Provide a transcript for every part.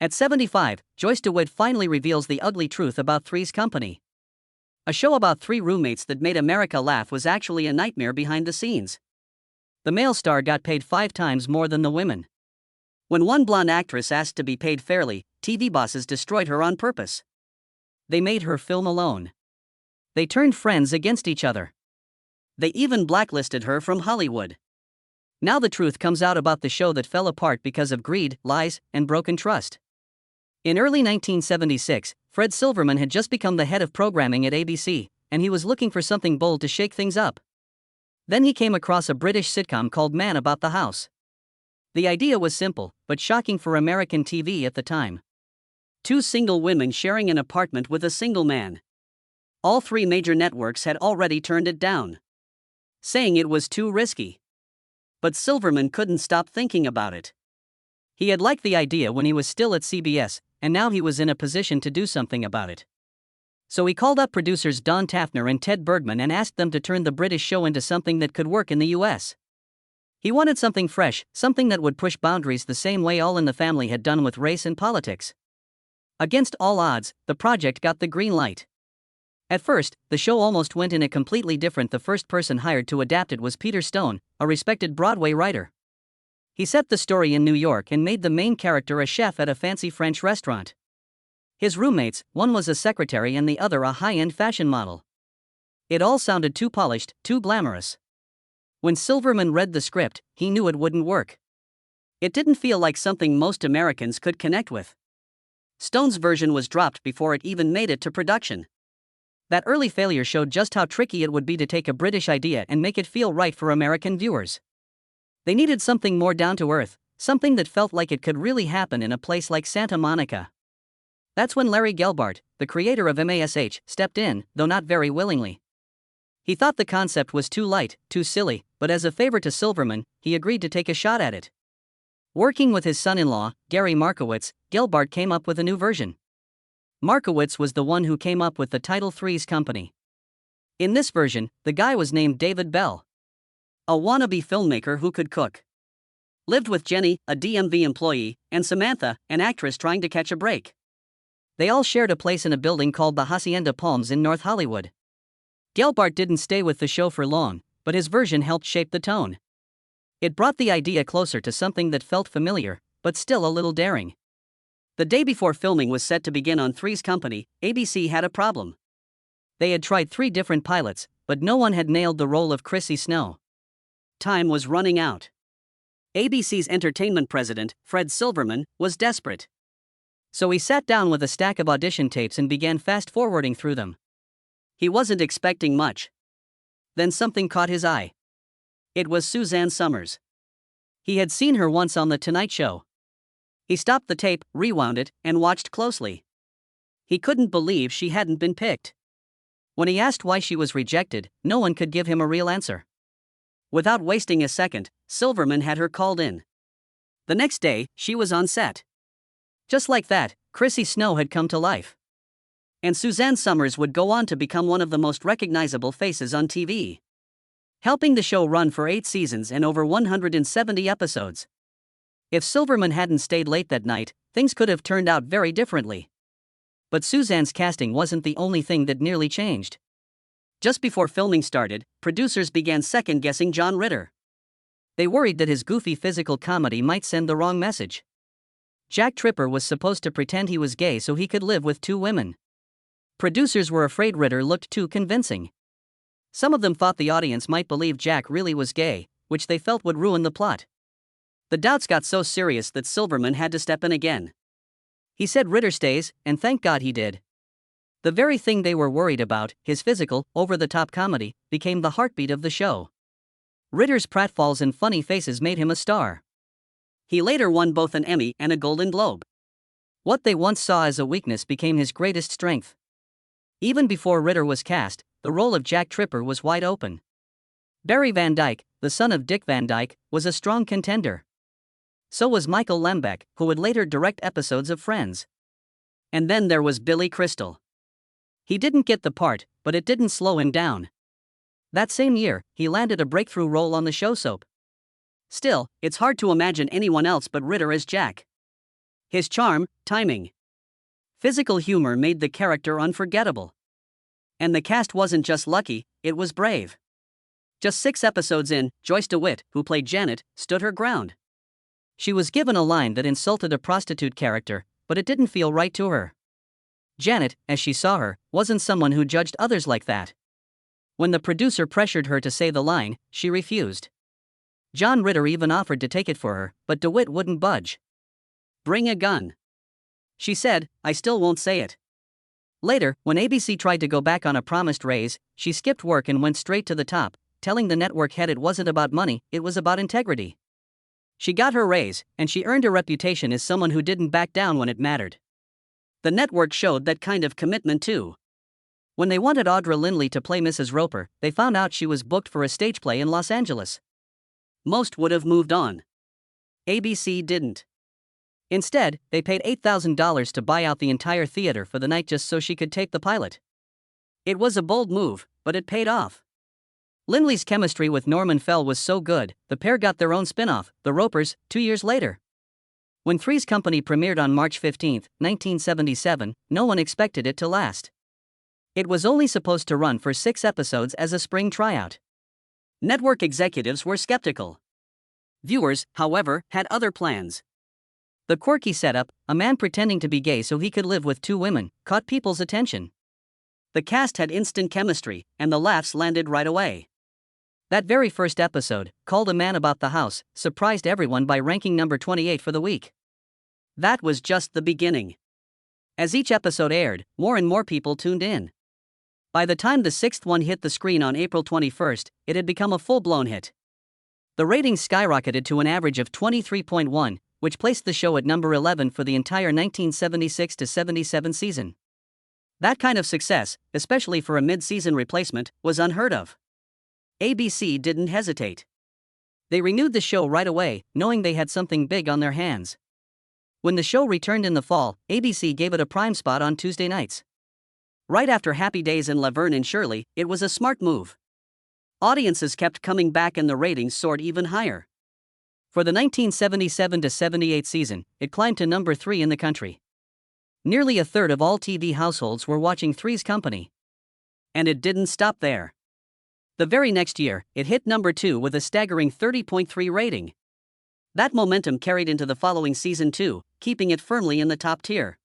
At 75, Joyce DeWitt finally reveals the ugly truth about Three's Company. A show about three roommates that made America laugh was actually a nightmare behind the scenes. The male star got paid 5 times more than the women. When one blonde actress asked to be paid fairly, TV bosses destroyed her on purpose. They made her film alone. They turned friends against each other. They even blacklisted her from Hollywood. Now the truth comes out about the show that fell apart because of greed, lies, and broken trust. In early 1976, Fred Silverman had just become the head of programming at ABC, and he was looking for something bold to shake things up. Then he came across a British sitcom called Man About the House. The idea was simple, but shocking for American TV at the time. 2 single women sharing an apartment with a single man. All 3 major networks had already turned it down, saying it was too risky. But Silverman couldn't stop thinking about it. He had liked the idea when he was still at CBS, and now he was in a position to do something about it. So he called up producers Don Taftner and Ted Bergman and asked them to turn the British show into something that could work in the US. He wanted something fresh, something that would push boundaries the same way All in the Family had done with race and politics. Against all odds, the project got the green light. At first, the show almost went in a completely different. The first person hired to adapt it was Peter Stone, a respected Broadway writer. He set the story in New York and made the main character a chef at a fancy French restaurant. His roommates, one was a secretary and the other a high-end fashion model. It all sounded too polished, too glamorous. When Silverman read the script, he knew it wouldn't work. It didn't feel like something most Americans could connect with. Stone's version was dropped before it even made it to production. That early failure showed just how tricky it would be to take a British idea and make it feel right for American viewers. They needed something more down to earth, something that felt like it could really happen in a place like Santa Monica. That's when Larry Gelbart, the creator of MASH, stepped in, though not very willingly. He thought the concept was too light, too silly, but as a favor to Silverman, he agreed to take a shot at it. Working with his son-in-law, Gary Markowitz, Gelbart came up with a new version. Markowitz was the one who came up with the title Three's Company. In this version, the guy was named David Bell. A wannabe filmmaker who could cook. Lived with Jenny, a DMV employee, and Samantha, an actress trying to catch a break. They all shared a place in a building called the Hacienda Palms in North Hollywood. Gelbart didn't stay with the show for long, but his version helped shape the tone. It brought the idea closer to something that felt familiar, but still a little daring. The day before filming was set to begin on Three's Company, ABC had a problem. They had tried 3 different pilots, but no one had nailed the role of Chrissy Snow. Time was running out. ABC's entertainment president, Fred Silverman, was desperate. So he sat down with a stack of audition tapes and began fast-forwarding through them. He wasn't expecting much. Then something caught his eye. It was Suzanne Summers. He had seen her once on The Tonight Show. He stopped the tape, rewound it, and watched closely. He couldn't believe she hadn't been picked. When he asked why she was rejected, no one could give him a real answer. Without wasting a second, Silverman had her called in. The next day, she was on set. Just like that, Chrissy Snow had come to life. And Suzanne Summers would go on to become one of the most recognizable faces on TV. Helping the show run for 8 seasons and over 170 episodes. If Silverman hadn't stayed late that night, things could have turned out very differently. But Suzanne's casting wasn't the only thing that nearly changed. Just before filming started, producers began second-guessing John Ritter. They worried that his goofy physical comedy might send the wrong message. Jack Tripper was supposed to pretend he was gay so he could live with 2 women. Producers were afraid Ritter looked too convincing. Some of them thought the audience might believe Jack really was gay, which they felt would ruin the plot. The doubts got so serious that Silverman had to step in again. He said Ritter stays, and thank God he did. The very thing they were worried about, his physical, over-the-top comedy, became the heartbeat of the show. Ritter's pratfalls and funny faces made him a star. He later won both an Emmy and a Golden Globe. What they once saw as a weakness became his greatest strength. Even before Ritter was cast, the role of Jack Tripper was wide open. Barry Van Dyke, the son of Dick Van Dyke, was a strong contender. So was Michael Lembeck, who would later direct episodes of Friends. And then there was Billy Crystal. He didn't get the part, but it didn't slow him down. That same year, he landed a breakthrough role on the show Soap. Still, it's hard to imagine anyone else but Ritter as Jack. His charm, timing, physical humor made the character unforgettable. And the cast wasn't just lucky, it was brave. Just 6 episodes in, Joyce DeWitt, who played Janet, stood her ground. She was given a line that insulted a prostitute character, but it didn't feel right to her. Janet, as she saw her, wasn't someone who judged others like that. When the producer pressured her to say the line, she refused. John Ritter even offered to take it for her, but DeWitt wouldn't budge. "Bring a gun," she said, "I still won't say it." Later, when ABC tried to go back on a promised raise, she skipped work and went straight to the top, telling the network head it wasn't about money, it was about integrity. She got her raise, and she earned a reputation as someone who didn't back down when it mattered. The network showed that kind of commitment too. When they wanted Audra Lindley to play Mrs. Roper, they found out she was booked for a stage play in Los Angeles. Most would have moved on. ABC didn't. Instead, they paid $8,000 to buy out the entire theater for the night just so she could tape the pilot. It was a bold move, but it paid off. Lindley's chemistry with Norman Fell was so good, the pair got their own spin-off, The Ropers, 2 years later. When Three's Company premiered on March 15, 1977, no one expected it to last. It was only supposed to run for 6 episodes as a spring tryout. Network executives were skeptical. Viewers, however, had other plans. The quirky setup, a man pretending to be gay so he could live with 2 women, caught people's attention. The cast had instant chemistry, and the laughs landed right away. That very first episode, called A Man About the House, surprised everyone by ranking number 28 for the week. That was just the beginning. As each episode aired, more and more people tuned in. By the time the 6th one hit the screen on April 21, it had become a full-blown hit. The ratings skyrocketed to an average of 23.1, which placed the show at number 11 for the entire 1976-77 season. That kind of success, especially for a mid-season replacement, was unheard of. ABC didn't hesitate. They renewed the show right away, knowing they had something big on their hands. When the show returned in the fall, ABC gave it a prime spot on Tuesday nights. Right after Happy Days and Laverne and Shirley, it was a smart move. Audiences kept coming back and the ratings soared even higher. For the 1977-78 season, it climbed to number 3 in the country. Nearly a third of all TV households were watching Three's Company. And it didn't stop there. The very next year, it hit number 2 with a staggering 30.3 rating. That momentum carried into the following season too, keeping it firmly in the top tier.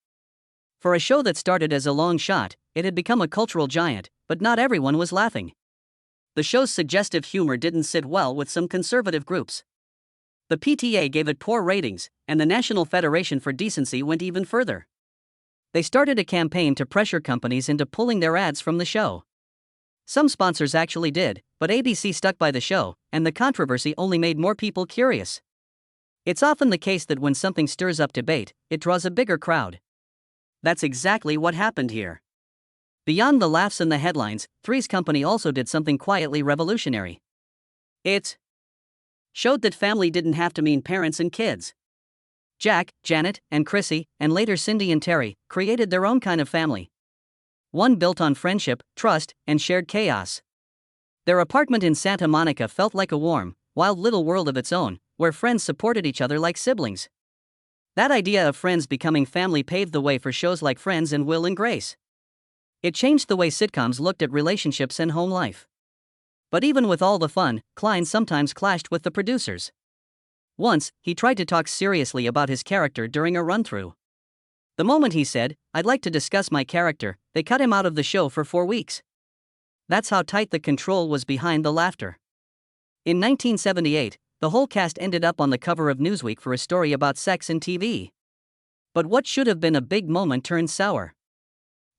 For a show that started as a long shot, it had become a cultural giant, but not everyone was laughing. The show's suggestive humor didn't sit well with some conservative groups. The PTA gave it poor ratings, and the National Federation for Decency went even further. They started a campaign to pressure companies into pulling their ads from the show. Some sponsors actually did, but ABC stuck by the show, and the controversy only made more people curious. It's often the case that when something stirs up debate, it draws a bigger crowd. That's exactly what happened here. Beyond the laughs and the headlines, Three's Company also did something quietly revolutionary. It showed that family didn't have to mean parents and kids. Jack, Janet, and Chrissy, and later Cindy and Terry, created their own kind of family. One built on friendship, trust, and shared chaos. Their apartment in Santa Monica felt like a warm, wild little world of its own, where friends supported each other like siblings. That idea of friends becoming family paved the way for shows like Friends and Will and Grace. It changed the way sitcoms looked at relationships and home life. But even with all the fun, Klein sometimes clashed with the producers. Once, he tried to talk seriously about his character during a run-through. The moment he said, "I'd like to discuss my character," they cut him out of the show for 4 weeks. That's how tight the control was behind the laughter. In 1978, the whole cast ended up on the cover of Newsweek for a story about sex and TV. But what should have been a big moment turned sour.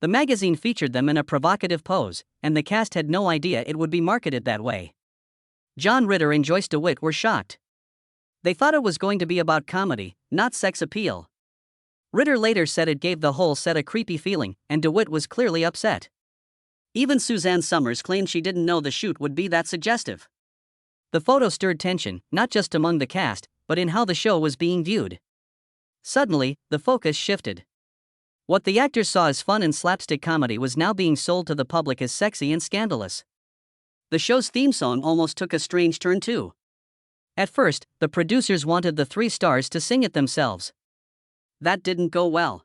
The magazine featured them in a provocative pose, and the cast had no idea it would be marketed that way. John Ritter and Joyce DeWitt were shocked. They thought it was going to be about comedy, not sex appeal. Ritter later said it gave the whole set a creepy feeling, and DeWitt was clearly upset. Even Suzanne Summers claimed she didn't know the shoot would be that suggestive. The photo stirred tension, not just among the cast, but in how the show was being viewed. Suddenly, the focus shifted. What the actors saw as fun and slapstick comedy was now being sold to the public as sexy and scandalous. The show's theme song almost took a strange turn too. At first, the producers wanted the 3 stars to sing it themselves. That didn't go well.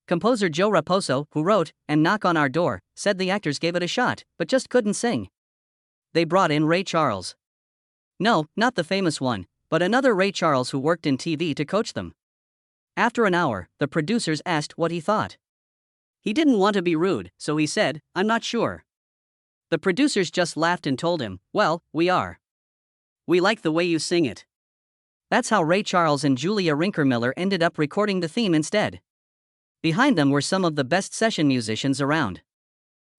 Composer Joe Raposo, who wrote And Knock on Our Door, said the actors gave it a shot, but just couldn't sing. They brought in Ray Charles. No, not the famous one, but another Ray Charles who worked in TV to coach them. After an hour, the producers asked what he thought. He didn't want to be rude, so he said, "I'm not sure." The producers just laughed and told him, "Well, we are. We like the way you sing it." That's how Ray Charles and Julia Rinkermiller ended up recording the theme instead. Behind them were some of the best session musicians around.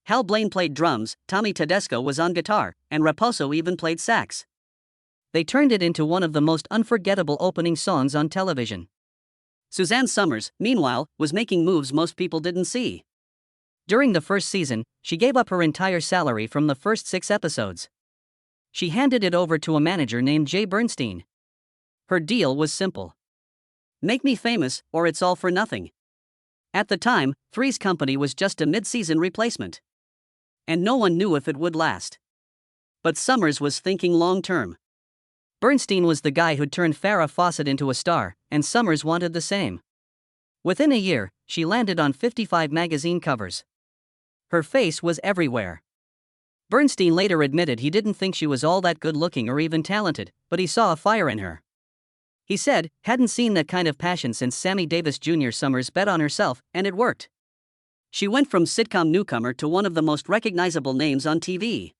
Hal Blaine played drums, Tommy Tedesco was on guitar, and Raposo even played sax. They turned it into one of the most unforgettable opening songs on television. Suzanne Summers, meanwhile, was making moves most people didn't see. During the first season, she gave up her entire salary from the first 6 episodes. She handed it over to a manager named Jay Bernstein. Her deal was simple. Make me famous, or it's all for nothing. At the time, Three's Company was just a mid-season replacement. And no one knew if it would last. But Summers was thinking long-term. Bernstein was the guy who'd turned Farrah Fawcett into a star, and Summers wanted the same. Within a year, she landed on 55 magazine covers. Her face was everywhere. Bernstein later admitted he didn't think she was all that good-looking or even talented, but he saw a fire in her. He said, hadn't seen that kind of passion since Sammy Davis Jr. Summers bet on herself, and it worked. She went from sitcom newcomer to one of the most recognizable names on TV.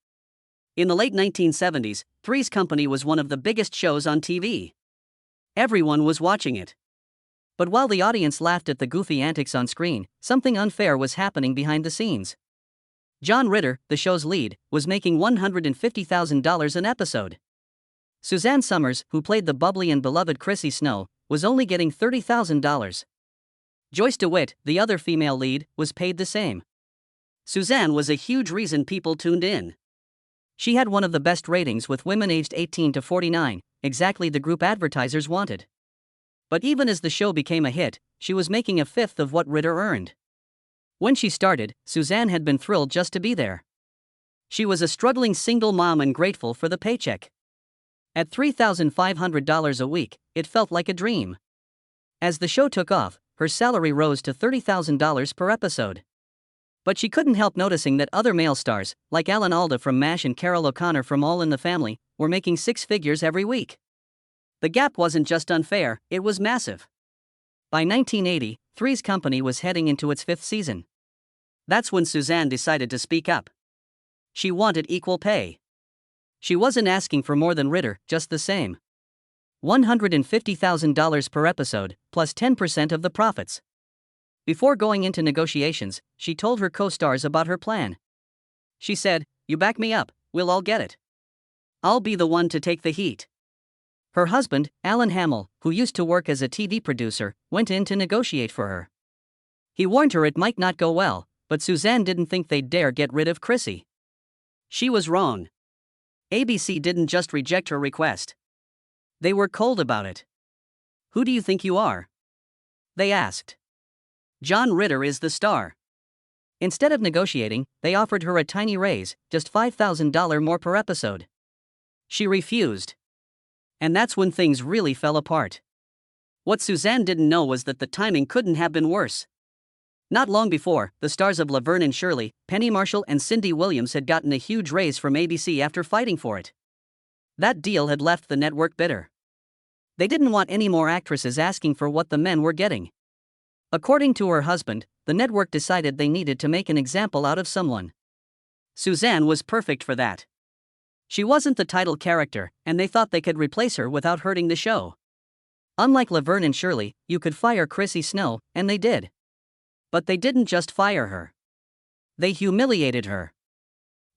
In the late 1970s, Three's Company was one of the biggest shows on TV. Everyone was watching it. But while the audience laughed at the goofy antics on screen, something unfair was happening behind the scenes. John Ritter, the show's lead, was making $150,000 an episode. Suzanne Summers, who played the bubbly and beloved Chrissy Snow, was only getting $30,000. Joyce DeWitt, the other female lead, was paid the same. Suzanne was a huge reason people tuned in. She had one of the best ratings with women aged 18 to 49, exactly the group advertisers wanted. But even as the show became a hit, she was making a fifth of what Ritter earned. When she started, Suzanne had been thrilled just to be there. She was a struggling single mom and grateful for the paycheck. At $3,500 a week, it felt like a dream. As the show took off, her salary rose to $30,000 per episode. But she couldn't help noticing that other male stars, like Alan Alda from MASH and Carol O'Connor from All in the Family, were making 6 figures every week. The gap wasn't just unfair, it was massive. By 1980, Three's Company was heading into its 5th season. That's when Suzanne decided to speak up. She wanted equal pay. She wasn't asking for more than Ritter, just the same. $150,000 per episode, plus 10% of the profits. Before going into negotiations, she told her co-stars about her plan. She said, "You back me up, we'll all get it. I'll be the one to take the heat." Her husband, Alan Hamill, who used to work as a TV producer, went in to negotiate for her. He warned her it might not go well, but Suzanne didn't think they'd dare get rid of Chrissy. She was wrong. ABC didn't just reject her request. They were cold about it. "Who do you think you are?" they asked. "John Ritter is the star." Instead of negotiating, they offered her a tiny raise, just $5,000 more per episode. She refused. And that's when things really fell apart. What Suzanne didn't know was that the timing couldn't have been worse. Not long before, the stars of Laverne and Shirley, Penny Marshall and Cindy Williams had gotten a huge raise from ABC after fighting for it. That deal had left the network bitter. They didn't want any more actresses asking for what the men were getting. According to her husband, the network decided they needed to make an example out of someone. Suzanne was perfect for that. She wasn't the title character, and they thought they could replace her without hurting the show. Unlike Laverne and Shirley, you could fire Chrissy Snow, and they did. But they didn't just fire her. They humiliated her.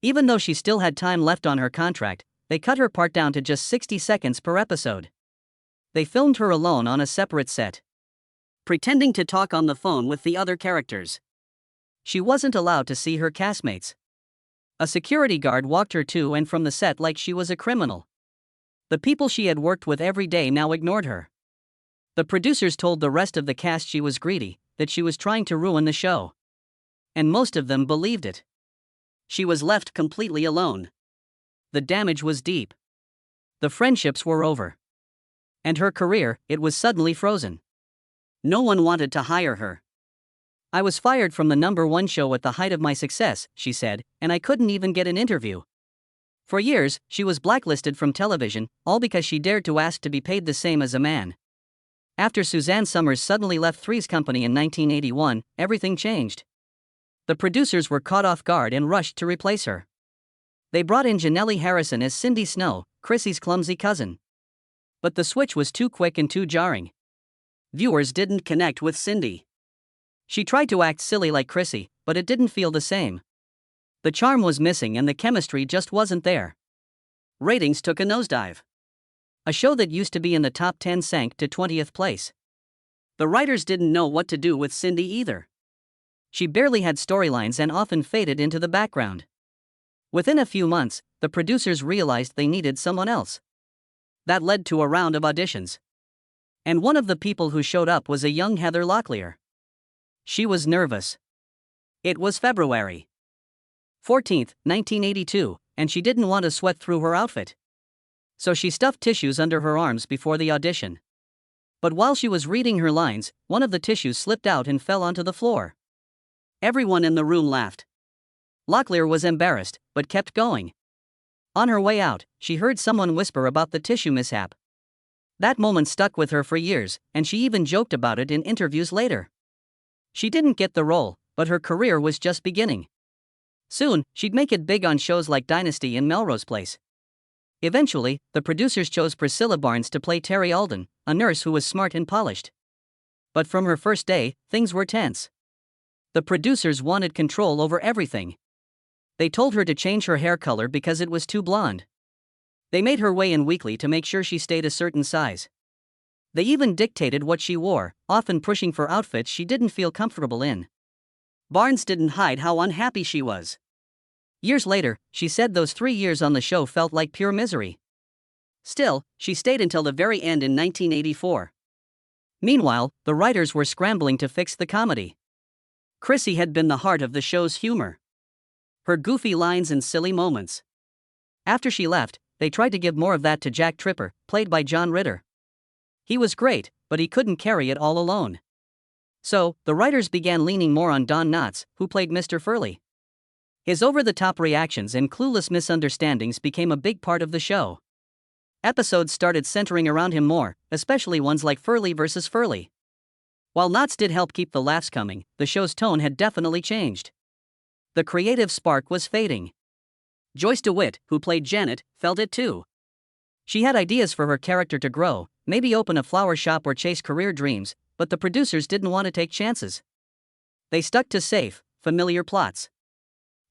Even though she still had time left on her contract, they cut her part down to just 60 seconds per episode. They filmed her alone on a separate set, pretending to talk on the phone with the other characters. She wasn't allowed to see her castmates. A security guard walked her to and from the set like she was a criminal. The people she had worked with every day now ignored her. The producers told the rest of the cast she was greedy, that she was trying to ruin the show. And most of them believed it. She was left completely alone. The damage was deep. The friendships were over. And her career, it was suddenly frozen. No one wanted to hire her. I was fired from the #1 show at the height of my success, she said, and I couldn't even get an interview. For years, she was blacklisted from television, all because she dared to ask to be paid the same as a man. After Suzanne Summers suddenly left Three's Company in 1981, everything changed. The producers were caught off guard and rushed to replace her. They brought in Janelle Harrison as Cindy Snow, Chrissy's clumsy cousin. But the switch was too quick and too jarring. Viewers didn't connect with Cindy. She tried to act silly like Chrissy, but it didn't feel the same. The charm was missing and the chemistry just wasn't there. Ratings took a nosedive. A show that used to be in the top 10 sank to 20th place. The writers didn't know what to do with Cindy either. She barely had storylines and often faded into the background. Within a few months, the producers realized they needed someone else. That led to a round of auditions. And one of the people who showed up was a young Heather Locklear. She was nervous. It was February 14th, 1982, and she didn't want to sweat through her outfit. So she stuffed tissues under her arms before the audition. But while she was reading her lines, one of the tissues slipped out and fell onto the floor. Everyone in the room laughed. Locklear was embarrassed, but kept going. On her way out, she heard someone whisper about the tissue mishap. That moment stuck with her for years, and she even joked about it in interviews later. She didn't get the role, but her career was just beginning. Soon, she'd make it big on shows like Dynasty and Melrose Place. Eventually, the producers chose Priscilla Barnes to play Terry Alden, a nurse who was smart and polished. But from her first day, things were tense. The producers wanted control over everything. They told her to change her hair color because it was too blonde. They made her weigh in weekly to make sure she stayed a certain size. They even dictated what she wore, often pushing for outfits she didn't feel comfortable in. Barnes didn't hide how unhappy she was. Years later, she said those 3 years on the show felt like pure misery. Still, she stayed until the very end in 1984. Meanwhile, the writers were scrambling to fix the comedy. Chrissy had been the heart of the show's humor. Her goofy lines and silly moments. After she left, they tried to give more of that to Jack Tripper, played by John Ritter. He was great, but he couldn't carry it all alone. So, the writers began leaning more on Don Knotts, who played Mr. Furley. His over-the-top reactions and clueless misunderstandings became a big part of the show. Episodes started centering around him more, especially ones like Furley vs. Furley. While Knotts did help keep the laughs coming, the show's tone had definitely changed. The creative spark was fading. Joyce DeWitt, who played Janet, felt it too. She had ideas for her character to grow, maybe open a flower shop or chase career dreams, but the producers didn't want to take chances. They stuck to safe, familiar plots.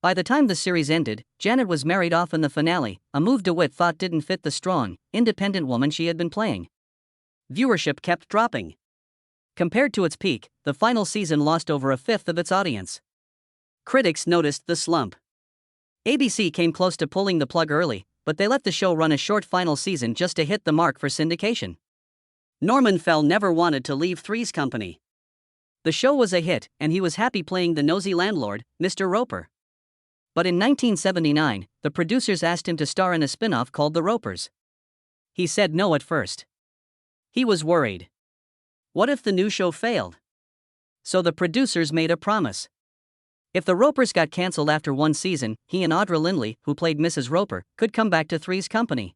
By the time the series ended, Janet was married off in the finale, a move DeWitt thought didn't fit the strong, independent woman she had been playing. Viewership kept dropping. Compared to its peak, the final season lost over a fifth of its audience. Critics noticed the slump. ABC came close to pulling the plug early, but they let the show run a short final season just to hit the mark for syndication. Norman Fell never wanted to leave Three's Company. The show was a hit, and he was happy playing the nosy landlord, Mr. Roper. But in 1979, the producers asked him to star in a spin-off called The Ropers. He said no at first. He was worried. What if the new show failed? So the producers made a promise. If The Ropers got cancelled after one season, he and Audra Lindley, who played Mrs. Roper, could come back to Three's Company.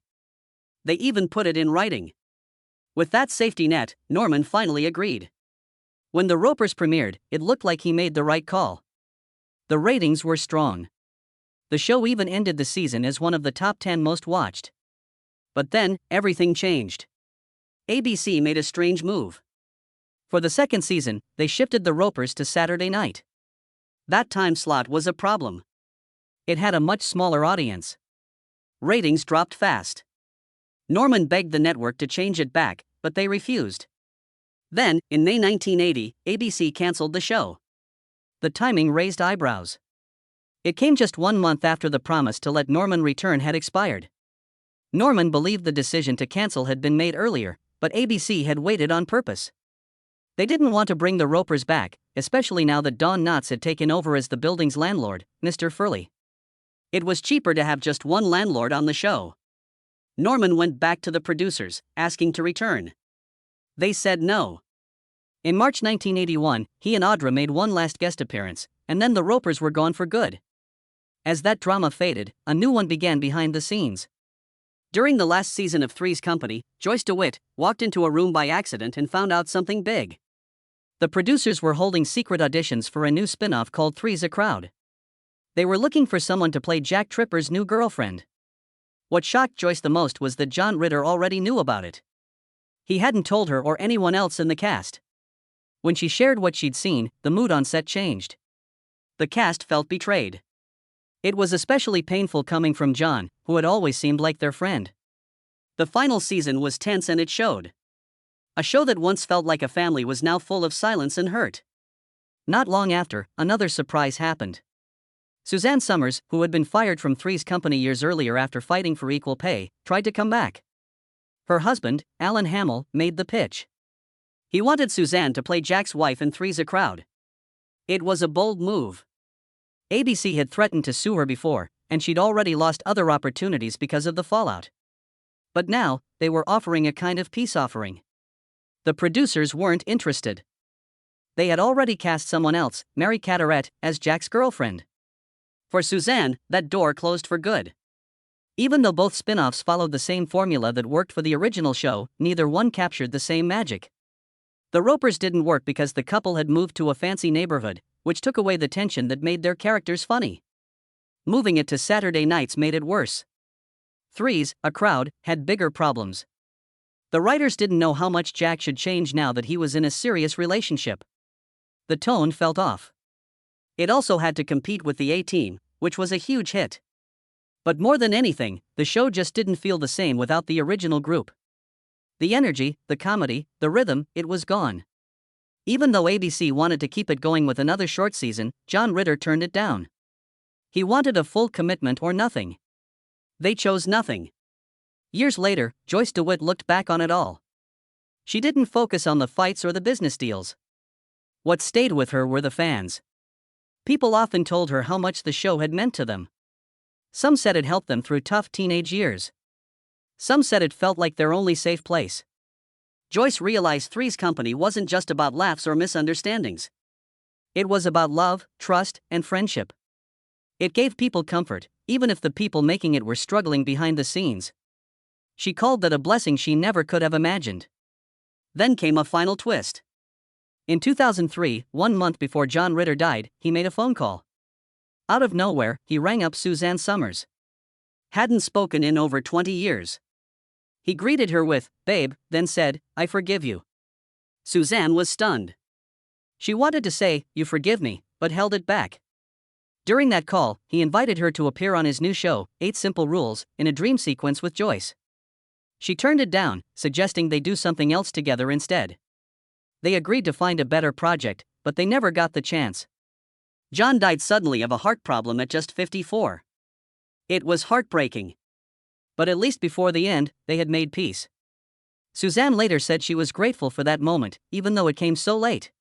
They even put it in writing. With that safety net, Norman finally agreed. When The Ropers premiered, it looked like he made the right call. The ratings were strong. The show even ended the season as one of the top 10 most watched. But then, everything changed. ABC made a strange move. For the second season, they shifted The Ropers to Saturday night. That time slot was a problem. It had a much smaller audience. Ratings dropped fast. Norman begged the network to change it back, but they refused. Then, in May 1980, ABC canceled the show. The timing raised eyebrows. It came just 1 month after the promise to let Norman return had expired. Norman believed the decision to cancel had been made earlier, but ABC had waited on purpose. They didn't want to bring the Ropers back, especially now that Don Knotts had taken over as the building's landlord, Mr. Furley. It was cheaper to have just one landlord on the show. Norman went back to the producers, asking to return. They said no. In March 1981, he and Audra made one last guest appearance, and then the Ropers were gone for good. As that drama faded, a new one began behind the scenes. During the last season of Three's Company, Joyce DeWitt walked into a room by accident and found out something big. The producers were holding secret auditions for a new spin-off called Three's a Crowd. They were looking for someone to play Jack Tripper's new girlfriend. What shocked Joyce the most was that John Ritter already knew about it. He hadn't told her or anyone else in the cast. When she shared what she'd seen, the mood on set changed. The cast felt betrayed. It was especially painful coming from John, who had always seemed like their friend. The final season was tense and it showed. A show that once felt like a family was now full of silence and hurt. Not long after, another surprise happened. Suzanne Summers, who had been fired from Three's Company years earlier after fighting for equal pay, tried to come back. Her husband, Alan Hamill, made the pitch. He wanted Suzanne to play Jack's wife in Three's a Crowd. It was a bold move. ABC had threatened to sue her before, and she'd already lost other opportunities because of the fallout. But now, they were offering a kind of peace offering. The producers weren't interested. They had already cast someone else, Mary Carteret, as Jack's girlfriend. For Suzanne, that door closed for good. Even though both spin-offs followed the same formula that worked for the original show, neither one captured the same magic. The Ropers didn't work because the couple had moved to a fancy neighborhood, which took away the tension that made their characters funny. Moving it to Saturday nights made it worse. Three's a Crowd had bigger problems. The writers didn't know how much Jack should change now that he was in a serious relationship. The tone felt off. It also had to compete with the A-Team, which was a huge hit. But more than anything, the show just didn't feel the same without the original group. The energy, the comedy, the rhythm, it was gone. Even though ABC wanted to keep it going with another short season, John Ritter turned it down. He wanted a full commitment or nothing. They chose nothing. Years later, Joyce DeWitt looked back on it all. She didn't focus on the fights or the business deals. What stayed with her were the fans. People often told her how much the show had meant to them. Some said it helped them through tough teenage years. Some said it felt like their only safe place. Joyce realized Three's Company wasn't just about laughs or misunderstandings. It was about love, trust, and friendship. It gave people comfort, even if the people making it were struggling behind the scenes. She called that a blessing she never could have imagined. Then came a final twist. In 2003, 1 month before John Ritter died, he made a phone call. Out of nowhere, he rang up Suzanne Summers. Hadn't spoken in over 20 years. He greeted her with, "Babe," then said, "I forgive you." Suzanne was stunned. She wanted to say, "You forgive me," but held it back. During that call, he invited her to appear on his new show, 8 Simple Rules, in a dream sequence with Joyce. She turned it down, suggesting they do something else together instead. They agreed to find a better project, but they never got the chance. John died suddenly of a heart problem at just 54. It was heartbreaking. But at least before the end, they had made peace. Suzanne later said she was grateful for that moment, even though it came so late.